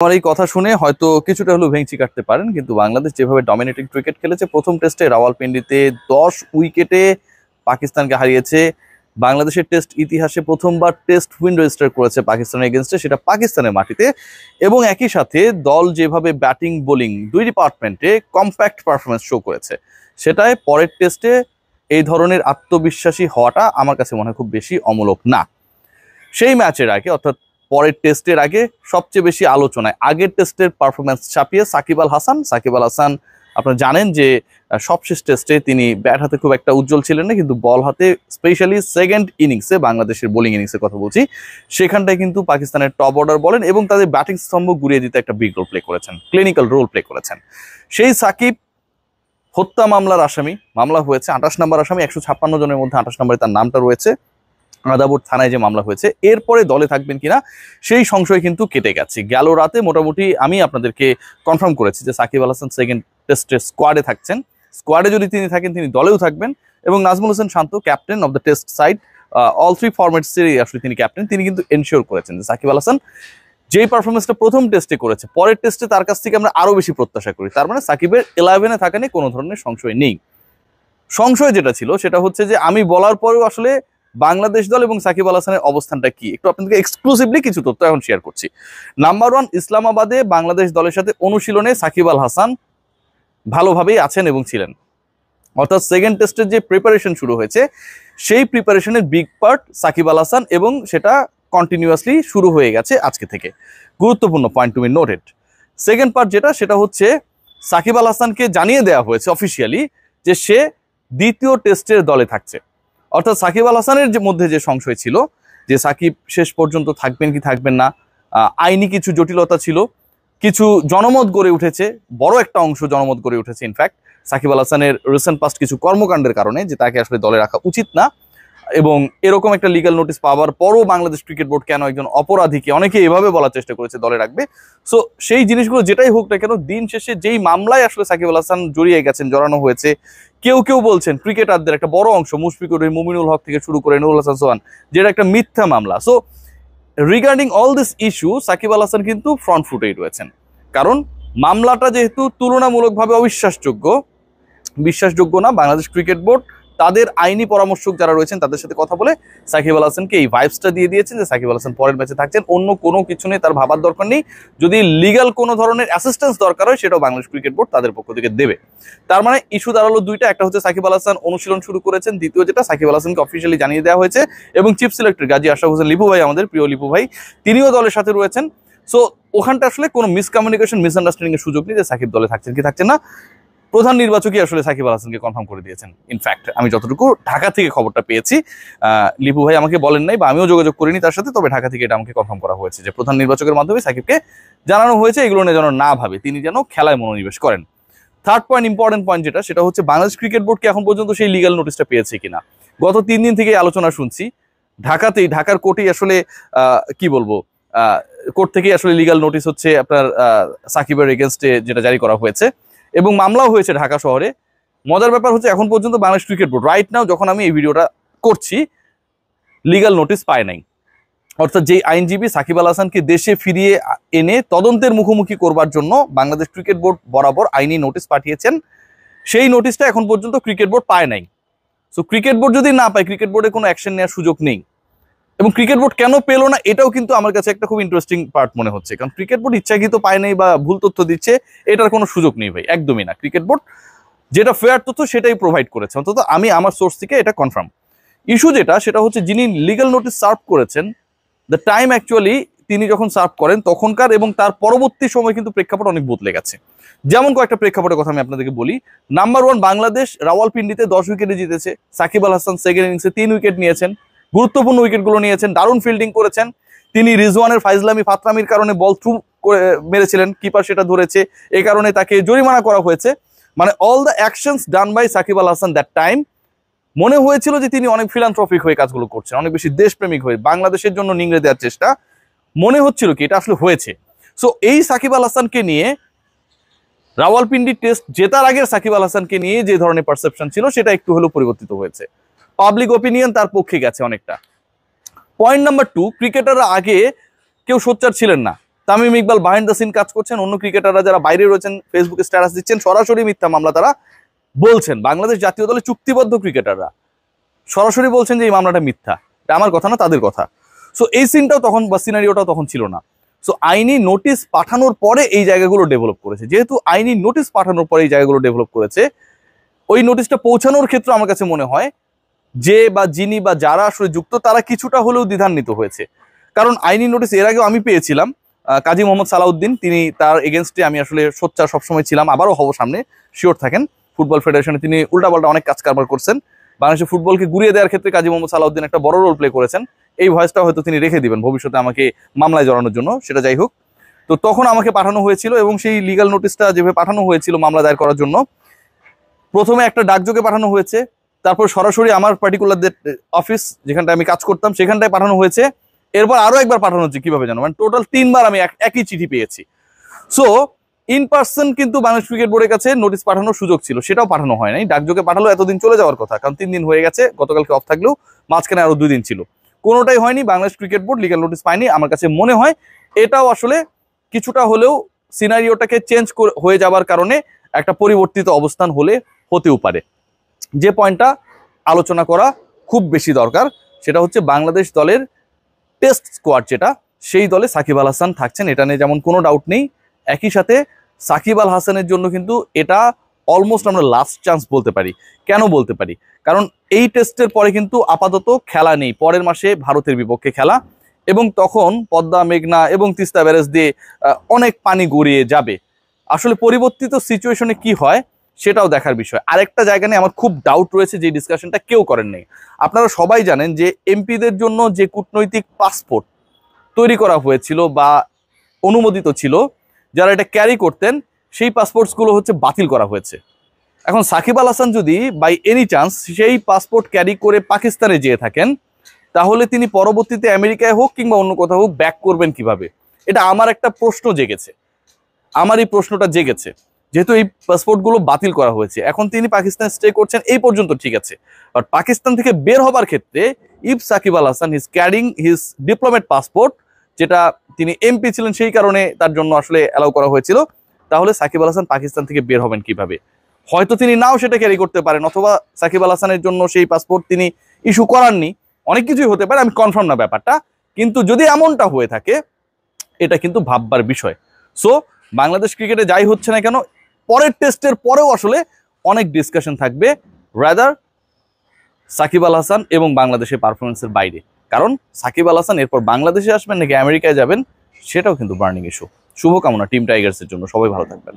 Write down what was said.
আমার এই কথা শুনে হয়তো কিছুটা হলেও ভেঙচি কাটতে পারেন, কিন্তু বাংলাদেশ যেভাবে ডমিনেটিং ক্রিকেট খেলেছে, প্রথম টেস্টে রাওয়ালপিন্ডিতে 10 উইকেটে পাকিস্তানকে হারিয়েছে। বাংলাদেশের টেস্ট ইতিহাসে প্রথমবার টেস্ট উইন রেজিস্টার করেছে পাকিস্তানের এগেনস্টে, সেটা পাকিস্তানের মাটিতে। এবং একই সাথে দল যেভাবে ব্যাটিং বোলিং দুই ডিপার্টমেন্টে কম্প্যাক্ট পারফরমেন্স শো করেছে, সেটাই পরের টেস্টে এই ধরনের আত্মবিশ্বাসী হওয়াটা আমার কাছে মনে হয় খুব বেশি অমূলক না। সেই ম্যাচের আগে অর্থাৎ পরের টেস্টের আগে সবচেয়ে বেশি আলোচনায় আগের টেস্টের পারফরমেন্স ছাপিয়ে সাকিব আল হাসান আপনারা জানেন যে সবশেষ টেস্টে তিনি ব্যাট হাতে খুব একটা উজ্জ্বল ছিলেন না, কিন্তু বল হাতে স্পেশালি সেকেন্ড ইনিংসে, বাংলাদেশের বোলিং ইনিংসের কথা বলছি, সেখানটায় কিন্তু পাকিস্তানের টপ অর্ডার বলেন এবং তাদের ব্যাটিং স্তম্ভ গুড়িয়ে দিতে একটা বিগ রোল প্লে করেছেন, ক্লিনিক্যাল রোল প্লে করেছেন। সেই সাকিব হত্যা মামলার আসামি, মামলা হয়েছে 28 নম্বর আসামি, 156 জনের মধ্যে 28 নম্বরে তার নামটা রয়েছে। আদাবর থানায় যে মামলা হয়েছে, এরপরে দলে থাকবেন কিনা সেই সংশয় কিন্তু কেটে গেছে। গেল রাতে মোটামুটি আমি আপনাদেরকে কনফার্ম করেছি যে সাকিব আল হাসান সেকেন্ড টেস্টের স্কোয়াডে থাকছেন। স্কোয়াডে যদি তিনি থাকেন, তিনি দলেও থাকবেন। এবং Najmul Hossain Shanto, captain of the test side, all three ফরম্যাটসেরই আসলে তিনি ক্যাপ্টেন, তিনি কিন্তু এনশিওর করেছেন যে সাকিব আল হাসান যেই পারফরমেন্সটা প্রথম টেস্টে করেছে, পরের টেস্টে তার কাছ থেকে আমরা আরো বেশি প্রত্যাশা করি। তার মানে সাকিবের 11-এ থাকা নিয়ে কোনো ধরনের সংশয় নেই। সংশয় যেটা ছিল সেটা হচ্ছে যে আমি বলার পরেও আসলে বাংলাদেশ দল এবং সাকিব আল হাসানের অবস্থানটা কি, একটু আপনাদেরকে এক্সক্লুসিভলি কিছু তথ্য এখন শেয়ার করছি। নাম্বার 1, ইসলামাবাদে বাংলাদেশ দলের সাথে অনুশীলনে সাকিব আল হাসান ভালোভাবেই আছেন এবং ছিলেন। অর্থাৎ সেকেন্ড টেস্টের যে প্রিপারেশন শুরু হয়েছে, সেই প্রিপারেশনের বিগ পার্ট সাকিব আল হাসান, এবং সেটা কন্টিনিউয়াসলি শুরু হয়ে গেছে আজকে থেকে। গুরুত্বপূর্ণ point to be noted. Second part সেটা হচ্ছে সাকিব আল হাসানকে জানিয়ে দেওয়া হয়েছে অফিসিয়ালি যে সে দ্বিতীয় টেস্টের দলে থাকছে। অর্থাৎ সাকিব আল হাসানের মধ্যে যে সংশয় ছিল যে সাকিব শেষ পর্যন্ত থাকবেন কি থাকবেন না, আইনি কিছু জটিলতা ছিল, কিছু জনমত গড়ে উঠেছে, বড় একটা অংশ জনমত গড়ে উঠেছে ইনফ্যাক্ট সাকিব আল হাসানের রিসেন্ট পাস্ট কিছু কর্মকাণ্ডের কারণে, যে তাকে আসলে দলে রাখা উচিত না। এবং এরকম একটা লিগ্যাল নোটিশ পাওয়ার পরও বাংলাদেশ ক্রিকেট বোর্ড কেন একজন অপরাধীকে, অনেকে এভাবে বলার চেষ্টা করেছে, দলে রাখবে। সো সেই জিনিসগুলো যেটাই হোক না কেন, দিন শেষে যেই মামলায় আসলে সাকিব আল হাসান জড়িয়ে গেছেন, জড়ানো হয়েছে, কেউ কেউ বলছেন ক্রিকেটারদের একটা বড় অংশ, মুশফিকুর রহিম, মুমিনুল হক থেকে শুরু করে নুরুল হাসান সোহান, যেটা একটা মিথ্যা মামলা। So regarding all this issue Shakib Al Hasan কিন্তু ফ্রন্ট ফুটেই রয়েছেন, কারণ মামলাটা যেহেতু তুলনামূলকভাবে বিশ্বাসযোগ্য না। বাংলাদেশ ক্রিকেট বোর্ড তাদের আইনি পরামর্শক যারা রয়েছেন তাদের সাথে কথা বলে সাকিব আল হাসানকে এই ভাইবসটা দিয়ে দিয়েছেন যে সাকিব আল হাসান পরের ম্যাচে থাকছেন, অন্য কোনো কিছু নেই, তার ভাবার দরকার নেই। যদি লিগ্যাল কোনো ধরনের অ্যাসিস্ট্যান্স দরকার হয়, সেটাও বাংলাদেশ ক্রিকেট বোর্ড তাদের পক্ষ থেকে দেবে। তার মানে ইস্যু দাঁড়ালো দুইটা, একটা হচ্ছে সাকিব আল হাসান অনুশীলন শুরু করেছেন, দ্বিতীয় যেটা সাকিব আল হাসানকে অফিসিয়ালি জানিয়ে দেওয়া হয়েছে। এবং চিফ সিলেক্টর গাজী আশরাফ হোসেন লিপু ভাই, আমাদের প্রিয় লিপু ভাই, তিনিও দলের সাথে রয়েছেন। সো ওখানটা আসলে কোনো মিসকমিউনিকেশন, মিসআন্ডারস্ট্যান্ডিং এর সুযোগ নেই যে সাকিব দলে থাকছেন কি থাকছেন না। প্রধান নির্বাচকই আসলে সাকিব আল হাসানকে কনফার্ম করে দিয়েছেন। ইনফ্যাক্ট আমি যতটুকু ঢাকা থেকে খবরটা পেয়েছি, লিপু ভাই আমাকে বলেন নাই বা আমিও যোগাযোগ করিনি তার সাথে, তবে ঢাকা থেকে এটা আমাকে কনফার্ম করা হয়েছে যে প্রধান নির্বাচকের মাধ্যমে সাকিবকে জানানো হয়েছে এগুলো নিয়ে যেন না ভাবে, তিনি যেন খেলায় মনোনিবেশ করেন। থার্ড পয়েন্ট, ইম্পর্টেন্ট পয়েন্ট যেটা, সেটা হচ্ছে বাংলাদেশ ক্রিকেট বোর্ডকে এখন পর্যন্ত সেই লিগ্যাল নোটিশটা পেয়েছে কিনা। গত 3 দিন থেকে আলোচনা শুনছি, ঢাকার কোর্টেই আসলে কি বলবো, কোর্ট থেকেই আসলে লিগ্যাল নোটিশ হচ্ছে আপনার সাকিবের এগেনস্টে যেটা জারি করা হয়েছে, এবং মামলাও হয়েছে ঢাকা শহরে। মজার ব্যাপার হচ্ছে এখন পর্যন্ত Bangladesh cricket board right now, যখন আমি এই ভিডিওটা করছি, লিগ্যাল নোটিশ পায় নাই। অর্থাৎ যেই আইনজীবী সাকিব আল হাসানকে দেশে ফিরিয়ে এনে তদন্তের মুখোমুখি করবার জন্য বাংলাদেশ ক্রিকেট বোর্ড বরাবর আইনি নোটিশ পাঠিয়েছেন, সেই নোটিশটা এখন পর্যন্ত ক্রিকেট বোর্ড পায় নাই। সো ক্রিকেট বোর্ড যদি না পায়, ক্রিকেট বোর্ডে কোনো অ্যাকশন নেওয়ার সুযোগ নেই। এবং ক্রিকেট বোর্ড কেন পেলো না, এটাও কিন্তু আমার কাছে একটা খুব ইন্টারেস্টিং পার্ট মনে হচ্ছে, কারণ ক্রিকেট বোর্ড ইচ্ছাকৃত পায় নাই বা ভুল তথ্য দিচ্ছে, এটার কোনো সুযোগ নেই ভাই, একদমই না। ক্রিকেট বোর্ড যেটা ফেয়ার তথ্য সেটাই প্রোভাইড করেছে, অন্তত আমি আমার সোর্স থেকে এটা কনফার্ম। ইস্যু যেটা, সেটা হচ্ছে যিনি লিগ্যাল নোটিস সার্ভ করেছেন, দ্য টাইম অ্যাকচুয়ালি তিনি যখন সার্ভ করেন তখনকার এবং তার পরবর্তী সময় কিন্তু প্রেক্ষাপট অনেক বদলে গেছে। যেমন কয়েকটা প্রেক্ষাপটের কথা আমি আপনাদেরকে বলি। নাম্বার 1, বাংলাদেশ রাওয়ালপিন্ডিতে 10 উইকেটে জিতেছে। সাকিব আল হাসান সেকেন্ড ইনিংসে 3 উইকেট নিয়েছেন, গুরুত্বপূর্ণ উইকেটগুলো নিয়েছেন, দারুণ ফিল্ডিং করেছেন। তিনি রিজওয়ানের ফাইজলামি ফাতরামির কারণে বল থ্রু করে মেরেছিলেন, কিপার সেটা ধরেছে, এই কারণে তাকে জরিমানা করা হয়েছে। মানে all the actions done by Shakib Al Hasan that time, মনে হয়েছিল যে তিনি অনেক ফিলান্থ্রপিক হয়ে কাজগুলো করছেন, অনেক বেশি দেশপ্রেমিক হয়ে বাংলাদেশের জন্য নিংড়ে দেওয়ার চেষ্টা, মনে হচ্ছিল কি এটা আসলে হয়েছে। সো এই সাকিব আল হাসানকে নিয়ে, রাওয়ালপিন্ডি টেস্ট জেতার আগের সাকিব আল হাসানকে নিয়ে যে ধরনের পারসেপশন ছিল, সেটা একটু হলেও পরিবর্তিত হয়েছে। পাবলিক ওপিনিয়ন তার পক্ষে গেছে অনেকটা। পয়েন্ট নাম্বার 2, ক্রিকেটাররা আগে কেউ সোচ্চার ছিলেন না, Tamim Iqbal behind the scene কাজ করছেন, অন্য ক্রিকেটাররা যারা বাইরে রয়েছেন ফেসবুকে স্ট্যাটাস দিচ্ছেন, সরাসরি মিথ্যা মামলা তারা বলছেন। বাংলাদেশ জাতীয় দলে চুক্তিবদ্ধ ক্রিকেটাররা সরাসরি বলছেন যে এই মামলাটা মিথ্যা, এটা আমার কথা না, তাদের কথা। সো এই সিনটাও তখন বা সিনারিওটাও তখন ছিল না। সো আইনি নোটিশ পাঠানোর পরে এই জায়গাগুলো ডেভেলপ করেছে। যেহেতু আইনি নোটিশ পাঠানোর পরে এই জায়গাগুলো ডেভেলপ করেছে, ওই নোটিশটা পৌঁছানোর ক্ষেত্রে আমার কাছে মনে হয় যে বা যিনি বা যারা আসলে যুক্ত তারা কিছুটা হলেও দ্বিধান্বিত হয়েছে। কারণ আইনি নোটিশ এর আগেও আমি পেয়েছিলাম, কাজী মোহাম্মদ সালাউদ্দিন, তিনি তার এগেনস্টে আমি আসলে সোচ্চার সবসময় ছিলাম, আবারও হব সামনে, শিওর থাকেন। ফুটবল ফেডারেশনে তিনি উল্টাপাল্টা অনেক কাজ কারবার করছেন, বাংলাদেশের ফুটবলকে গুড়িয়ে দেওয়ার ক্ষেত্রে কাজী মোহাম্মদ সালাউদ্দিন একটা বড় রোল প্লে করেছেন। এই ভয়েসটা হয়তো তিনি রেখে দিবেন ভবিষ্যতে আমাকে মামলায় জড়ানোর জন্য, সেটা যাই হোক। তো তখন আমাকে পাঠানো হয়েছিল এবং সেই লিগাল নোটিশটা যেভাবে পাঠানো হয়েছিল মামলা দায়ের করার জন্য, প্রথমে একটা ডাকযোগে পাঠানো হয়েছে, তারপর সরাসরি আমার পার্টিকুলার অফিস যেখানটায় আমি কাজ করতাম সেখানটায় পাঠানো হয়েছে, এরপর আরো একবার পাঠানো হচ্ছে। কিভাবে জানো? মানে টোটাল 3 বার আমি একই চিঠি পেয়েছি। সো ইন পার্সন কিন্তু বাংলাদেশ ক্রিকেট বোর্ডের কাছে নোটিশ পাঠানোর সুযোগ ছিল, সেটাও পাঠানো হয় নাই। ডাকযোগে পাঠালো, এতদিন চলে যাওয়ার কথা, কারণ 3 দিন হয়ে গেছে, গতকালকে অফ থাকলেও মাঝখানে আরো 2 দিন ছিল, কোনোটাই হয়নি। Bangladesh cricket board legal notice পায়নি। আমার কাছে মনে হয় এটাও আসলে কিছুটা হলেও সিনারিওটাকে চেঞ্জ হয়ে যাবার কারণে একটা পরিবর্তিত অবস্থান হতেও পারে। যে পয়েন্টটা আলোচনা করা খুব বেশি দরকার সেটা হচ্ছে বাংলাদেশ দলের টেস্ট স্কোয়াড যেটা, সেই দলে সাকিব আল হাসান থাকছেন, এটা নিয়ে যেমন কোনো ডাউট নেই। একই সাথে সাকিব আল হাসানের জন্য কিন্তু এটা অলমোস্ট আমরা লাস্ট চান্স বলতে পারি। কেন বলতে পারি? কারণ এই টেস্টের পরে কিন্তু আপাতত খেলা নেই, পরের মাসে ভারতের বিপক্ষে খেলা, এবং তখন পদ্মা, মেঘনা এবং তিস্তা ব্যারেজ দিয়ে অনেক পানি গড়িয়ে যাবে। আসলে পরিবর্তিত সিচুয়েশনে কি হয় সেটাও দেখার বিষয়। আরেকটা জায়গা নিয়ে আমার খুব ডাউট রয়েছে, যে ডিসকাশনটা কেউ করেন নাই। আপনারা সবাই জানেন যে এমপিদের জন্য যে কূটনৈতিক পাসপোর্ট তৈরি করা হয়েছিল বা অনুমোদিত ছিল, যারা এটা ক্যারি করতেন, সেই পাসপোর্টসগুলো হচ্ছে বাতিল করা হয়েছে। এখন সাকিব আল হাসান যদি বাই এনি চান্স সেই পাসপোর্ট ক্যারি করে পাকিস্তানে যেয়ে থাকেন, তাহলে তিনি পরবর্তীতে আমেরিকায় হোক কিংবা অন্য কোথাও হোক ব্যাক করবেন কিভাবে? এটা আমার একটা প্রশ্ন জেগেছে, আমার এই প্রশ্নটা জেগেছে। যেহেতু এই পাসপোর্টগুলো বাতিল করা হয়েছে, এখন তিনি পাকিস্তানে স্টে করছেন, এই পর্যন্ত ঠিক আছে, বাট পাকিস্তান থেকে বের হবার ক্ষেত্রে if Shakib Al Hasan is carrying his diplomat passport, যেটা তিনি এমপি ছিলেন সেই কারণে তার জন্য আসলে অ্যালাউ করা হয়েছিল, তাহলে সাকিব আল হাসান পাকিস্তান থেকে বের হবেন কিভাবে? হয়তো তিনি নাও সেটা ক্যারি করতে পারেন, অথবা সাকিব আল হাসানের জন্য সেই পাসপোর্ট তিনি ইস্যু করাননি, অনেক কিছুই হতে পারে, আমি কনফার্ম না ব্যাপারটা। কিন্তু যদি এমনটা হয়ে থাকে, এটা কিন্তু ভাববার বিষয়। সো বাংলাদেশ ক্রিকেটে যাই হচ্ছে না কেন, পরের টেস্টের পরেও আসলে অনেক ডিসকাশন থাকবে রাদার সাকিব আল হাসান এবং বাংলাদেশের পারফরমেন্সের বাইরে। কারণ সাকিব আল হাসান এরপর বাংলাদেশে আসবেন নাকি আমেরিকায় যাবেন, সেটাও কিন্তু বার্নিং ইস্যু। শুভকামনা টিম টাইগার্সের জন্য, সবাই ভালো থাকবেন।